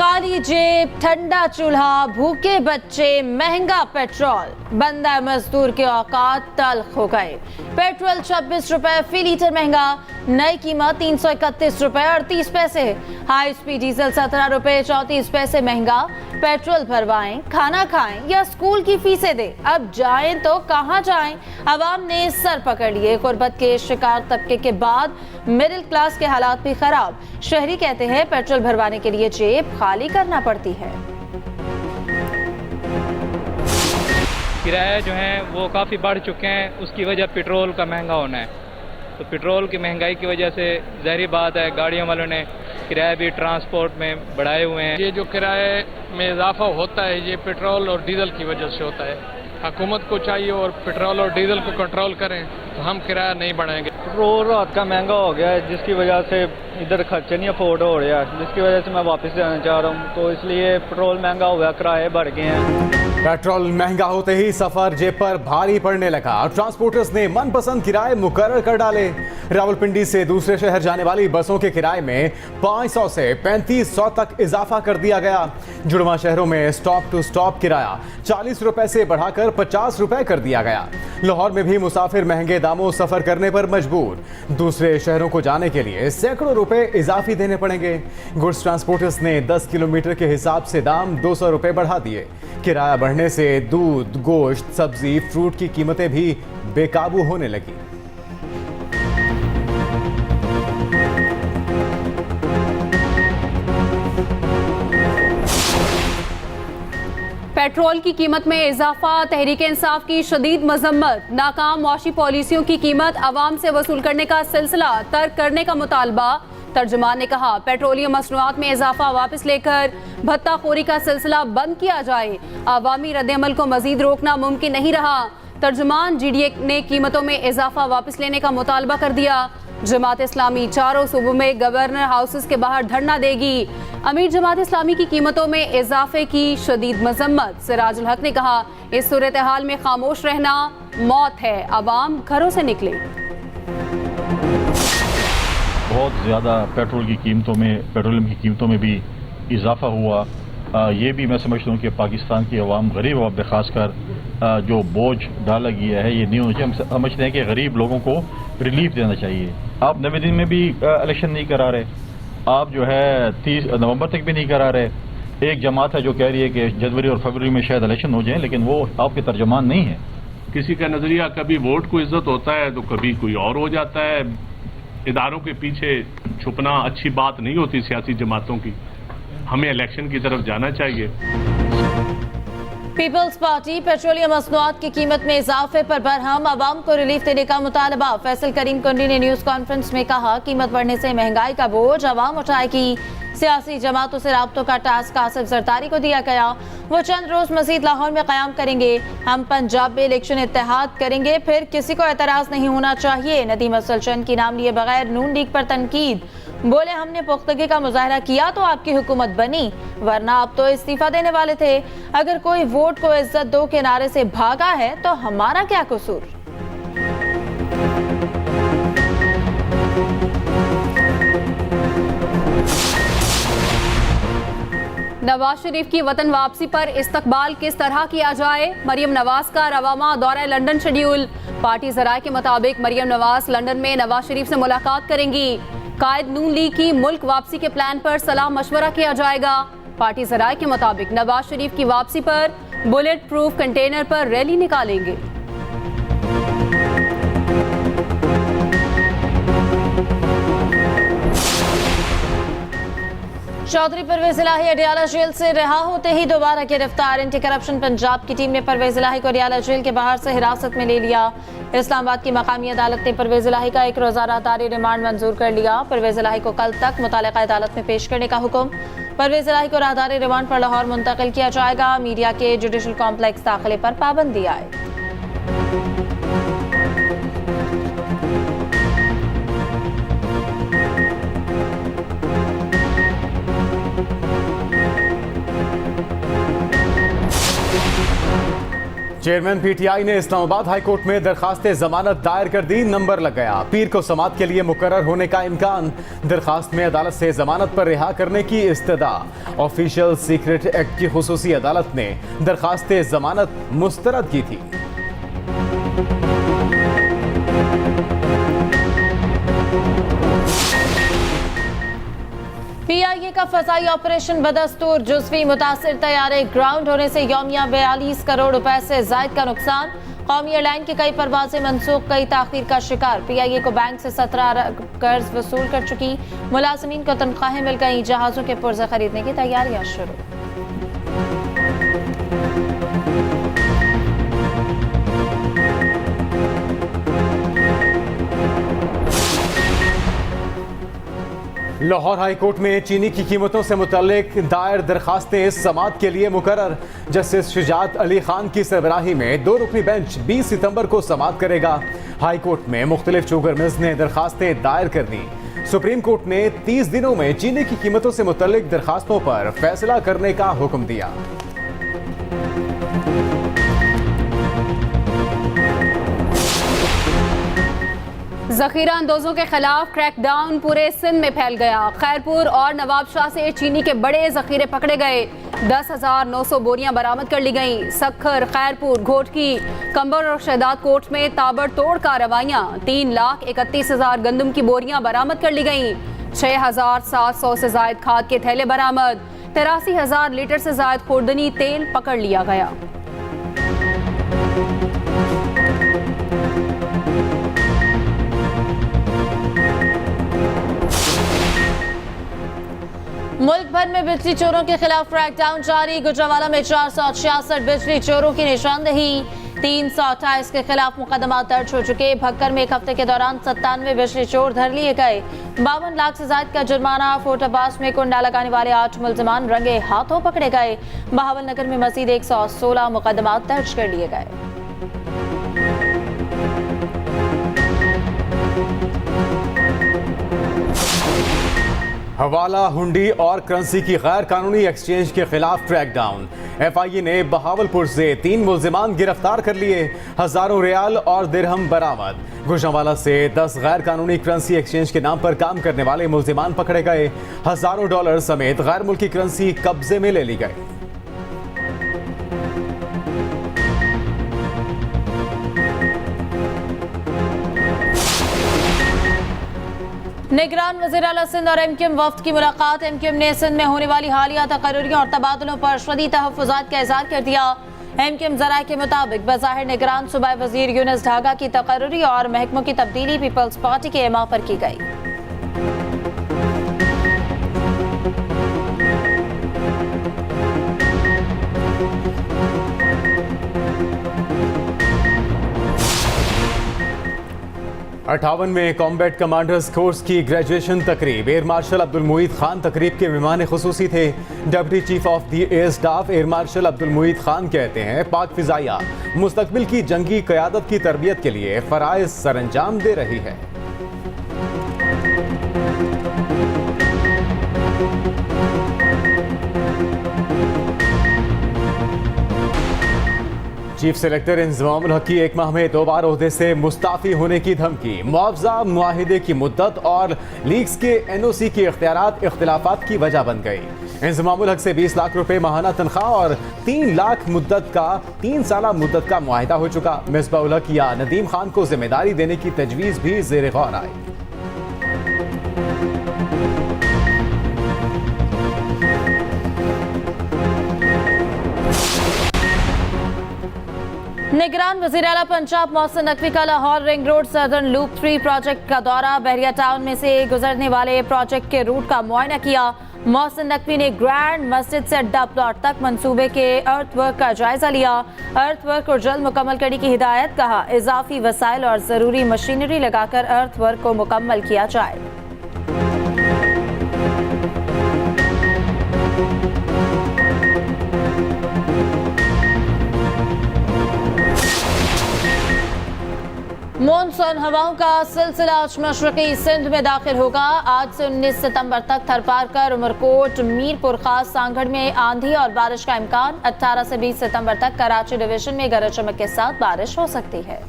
खाली जेब, ठंडा चूल्हा, भूखे बच्चे, महंगा पेट्रोल, बंदा मजदूर के औकात तल्ख हो गए। पेट्रोल 26 रुपए फी लीटर महंगा, नई कीमत 331 रुपए 38 पैसे। हाई स्पीड डीजल 17 रुपए 34 पैसे महंगा। पेट्रोल भरवाएं, खाना खाएं या स्कूल की फीसें दें, अब जाएं तो कहां जाएं? अवाम ने सर पकड़ लिए। गुर्बत के शिकार तबके के बाद मिडिल क्लास के हालात भी खराब। शहरी कहते हैं पेट्रोल भरवाने के लिए जेब खाली करना पड़ती है। किराए जो हैं वो काफ़ी बढ़ चुके हैं, उसकी वजह पेट्रोल का महंगा होना है। तो पेट्रोल की महंगाई की वजह से ज़ाहिर बात है गाड़ियों वालों ने किराए भी ट्रांसपोर्ट में बढ़ाए हुए हैं। ये जो किराए में इजाफा होता है ये पेट्रोल और डीजल की वजह से होता है। हुकूमत को चाहिए और पेट्रोल और डीजल को कंट्रोल करें तो हम किराया नहीं बढ़ाएंगे। पेट्रोल रात का महंगा हो गया है जिसकी वजह से इधर खर्चे नहीं अफोर्ड हो रहा है, जिसकी वजह से मैं वापस जाना चाह रहा हूँ। तो इसलिए पेट्रोल महंगा हो गया, किराए बढ़ गए हैं। पेट्रोल महंगा होते ही सफर जेब पर भारी पड़ने लगा। ट्रांसपोर्टर्स ने मनपसंद किराए मुकर्रर कर डाले। रावलपिंडी से दूसरे शहर जाने वाली बसों के किराए में 500 से 3500 तक इजाफा कर दिया गया। जुड़वा शहरों में स्टॉप टू स्टॉप किराया 40 रुपए से बढ़ाकर 50 रुपए कर दिया गया। लाहौर में भी मुसाफिर महंगे दामों सफर करने पर मजबूर। दूसरे शहरों को जाने के लिए सैकड़ों रुपए इजाफी देने पड़ेंगे। गुड्स ट्रांसपोर्टर्स ने 10 किलोमीटर के हिसाब से दाम 200 रुपए बढ़ा दिए। किराया बढ़ने से दूध, गोश्त, सब्जी, फ्रूट की कीमतें भी बेकाबू होने लगी। पेट्रोल की कीमत में इजाफा, तहरीक इंसाफ की शदीद मजम्मत। नाकाम मुआशी पॉलिसियों की कीमत अवाम से वसूल करने का सिलसिला तर्क करने का मुतालबा। तर्जुमान ने कहा पेट्रोलियम मसनूआत में इजाफा वापस लेकर भत्ताखोरी का सिलसिला बंद किया जाए। अवामी रद्दअमल को मजीद रोकना मुमकिन नहीं रहा। तर्जुमान GDA ने कीमतों में इजाफा वापस लेने का मुतालबा कर दिया। जमात इस्लामी चारों सूबों में गवर्नर हाउसेस के बाहर धरना देगी। अमीर जमात इस्लामी की कीमतों में इजाफे की शदीद मजम्मत। सिराजुल हक ने कहा इस सूरत हाल में खामोश रहना मौत है, अवाम घरों से निकले। बहुत ज़्यादा पेट्रोलियम की कीमतों में भी इजाफा हुआ। ये भी मैं समझता हूँ कि पाकिस्तान की अवाम गरीब अवाम पे खासकर जो बोझ डाला गया है ये नहीं होना चाहिए। हम समझते हैं कि गरीब लोगों को रिलीफ देना चाहिए। आप 90 दिन में भी इलेक्शन नहीं करा रहे, आप जो है 30 नवंबर तक भी नहीं करा रहे। एक जमात है जो कह रही है कि जनवरी और फरवरी में शायद इलेक्शन हो जाए, लेकिन वो आपके तर्जमान नहीं है। किसी का नजरिया कभी वोट को इज्जत होता है तो कभी कोई और हो जाता है। इदारों के पीछे छुपना अच्छी बात नहीं होती सियासी जमातों की। हमें इलेक्शन की तरफ जाना चाहिए। पीपल्स पार्टी पेट्रोलियम मसनूआत की कीमत में इजाफे पर बरहम, अवाम को रिलीफ देने का मुतालबा। फैसल करीम कुंडी ने न्यूज कॉन्फ्रेंस में कहा कीमत बढ़ने से महंगाई का बोझ अवाम उठाएगी। सियासी जमातों से राब्तों का टास्क आसिफ जरदारी को दिया गया। वो चंद रोज मजीद लाहौर में कयाम करेंगे। हम पंजाब में इलेक्शन इत्तेहाद करेंगे, फिर किसी को एतराज नहीं होना चाहिए। नदीम अफजल चंद की नाम लिए बगैर नून लीग पर तनकीद। बोले हमने पुख्तगी का मुजाहरा किया तो आपकी हुकूमत बनी, वरना आप तो इस्तीफा देने वाले थे। अगर कोई वोट को इज्जत दो के नारे से भागा है तो हमारा क्या कसूर। नवाज शरीफ की वतन वापसी पर इस्तकबाल किस तरह किया जाए? मरियम नवाज का रवामा दौरा लंदन शेड्यूल। पार्टी जराये के मुताबिक मरियम नवाज लंदन में नवाज शरीफ से मुलाकात करेंगी। कायद नून लीग की मुल्क वापसी के प्लान पर सलाह मशवरा किया जाएगा। पार्टी जराये के मुताबिक नवाज शरीफ की वापसी पर बुलेट प्रूफ कंटेनर पर रैली निकालेंगे। चौधरी परवेज इलाही अडियाला जेल से रिहा होते ही दोबारा गिरफ्तार। एंटी करप्शन पंजाब की टीम ने परवेज इलाही को अडियाला जेल के बाहर से हिरासत में ले लिया। इस्लामाबाद की मकामी अदालत ने परवेज इलाही का 1 रोजा राहदारी रिमांड मंजूर कर लिया। परवेज इलाही को कल तक मुतालिका अदालत में पेश करने का हुक्म। परवेज इलाही को राहदारी रिमांड पर लाहौर मुंतकिल किया जाएगा। मीडिया के जुडिशल कॉम्प्लेक्स दाखिले पर पाबंदी आए। चेयरमैन पीटीआई ने इस्लामाबाद हाईकोर्ट में दरखास्त जमानत दायर कर दी, नंबर लग गया। पीर को समाअत के लिए मुकर्रर होने का इम्कान। दरखास्त में अदालत से जमानत पर रिहा करने की इस्तदा। ऑफिशियल सीक्रेट एक्ट की खुसूसी अदालत ने दरखास्त जमानत मुस्तरद की थी। पीआईए का फसाई ऑपरेशन बदस्तूर, जुज़वी मुतासिर तैयारे ग्राउंड होने से यौमिया 42 करोड़ रुपए से जायद का नुकसान। कौमी एयरलाइन की कई परवाजें मनसूख, कई ताखीर का शिकार। पीआईए को बैंक से 17 अरब कर्ज वसूल कर चुकी। मुलाजमीन को तनख्वाहें मिल गई। जहाजों के पुर्जे खरीदने की तैयारियां शुरू। लाहौर हाई कोर्ट में चीनी की कीमतों से मुतल्लिक दायर दरखास्तें समाअत के लिए मुकर्रर। जस्टिस शुजात अली खान की सरबराही में 2 रुकनी बेंच 20 सितंबर को समाअत करेगा। हाई कोर्ट में मुख्तलिफ शुगर मिल्स ने दरखास्तें दायर कर दी। सुप्रीम कोर्ट ने 30 दिनों में चीनी की कीमतों से मुतल्लिक दरखास्तों पर फैसला करने का हुक्म दिया। जखीरा अंदोजों के खिलाफ क्रैकडाउन पूरे सिंध में फैल गया। खैरपुर और नवाबशाह से चीनी के बड़े जखीरे पकड़े गए। 10,900 बोरियां बरामद कर ली गईं। सखर, खैरपुर, घोटकी, कंबर और शहदाद कोट में ताबड़तोड़ कार्रवाइयां। 3,31,000 गंदम की बोरियां बरामद कर ली गईं। 6,700 से जायद खाद के थैले बरामद। 83,000 लीटर से जायद खुर्दनी तेल पकड़ लिया गया। मुल्क भर में बिजली चोरों के खिलाफ क्रैकडाउन जारी। गुजरांवाला में 466 बिजली चोरों की निशानदेही। 328 के खिलाफ मुकदमा दर्ज हो चुके। भक्कर में एक हफ्ते के दौरान 97 बिजली चोर धर लिए गए। 52 लाख से ज्यादा का जुर्माना। फोटाबाज में कुंडा लगाने वाले 8 मुलजमान रंगे हाथों पकड़े गए। बहावल नगर में मजीद 116 मुकदमा दर्ज कर लिए गए। हवाला, हुंडी और करेंसी की गैर कानूनी एक्सचेंज के खिलाफ क्रैकडाउन। एफआईए ने बहावलपुर से 3 मुल्जिमान गिरफ्तार कर लिए। हजारों रियाल और दिरहम बरामद। गुजरांवाला से 10 गैर कानूनी करेंसी एक्सचेंज के नाम पर काम करने वाले मुल्जिमान पकड़े गए। हजारों डॉलर समेत गैर मुल्की करेंसी कब्जे में ले ली गई। निगरान वज़ीर आला सिंध और एमक्यूएम वफ्द की मुलाकात। एमक्यूएम ने सिंध में होने वाली हालिया तकर्रुरियों और तबादलों पर शदीद तहफ़्फ़ुज़ात का इज़हार कर दिया। एमक्यूएम ज़राए के मुताबिक बज़ाहिर निगरान सूबाई वज़ीर यूनुस ढागा की तकर्रुरी और महकमों की तब्दीली पीपल्स पार्टी के एमा पर की गई। अट्ठावनवें कॉम्बैट कमांडर्स कोर्स की ग्रेजुएशन तकरीब। एयर मार्शल अब्दुल मुईद खान तकरीब के मेहमान खुसूसी थे। Deputy chief of the air staff air marshal Abdul Moeed Khan कहते हैं पाक फिजाइया मुस्तकबिल की जंगी क़यादत की तरबियत के लिए फ़राइज़ सरअंजाम दे रही है। चीफ सेलेक्टर इंज़मामुल हक की 1 माह में 2 बार ओहदे से मुस्ताफ़ी होने की धमकी। मुआवजा मुआहिदे की मुद्दत और लीग्स के एनओसी के इख्तिलाफात की वजह बन गई। इंज़मामुल हक से 20 लाख रुपए माहाना तनख्वाह और 3 साला मुद्दत का मुआहिदा हो चुका। मिसबाह उल हक या नदीम खान को जिम्मेदारी देने की तजवीज़ भी ज़ेर गौर आई। निगरान वज़ीर आला पंजाब मोहसिन नकवी का Lahore ring road southern loop 3 project का दौरा। बहरिया टाउन में से गुजरने वाले प्रोजेक्ट के रूट का मुआयना किया। मोहसिन नकवी ने ग्रैंड मस्जिद से अड्डा प्लॉट तक मंसूबे के अर्थ वर्क का जायजा लिया। अर्थ वर्क को जल्द मुकम्मल करने की हिदायत। कहा इजाफी वसाइल और ज़रूरी मशीनरी लगाकर अर्थ वर्क को मुकम्मल किया जाए। मॉनसून हवाओं का सिलसिला आज मशरकी सिंध में दाखिल होगा। आज से 19 सितंबर तक थरपारकर, उमरकोट, मीरपुर खास, सांगड़ में आंधी और बारिश का इम्कान। 18 से 20 सितंबर तक कराची डिवीजन में गरज चमक के साथ बारिश हो सकती है।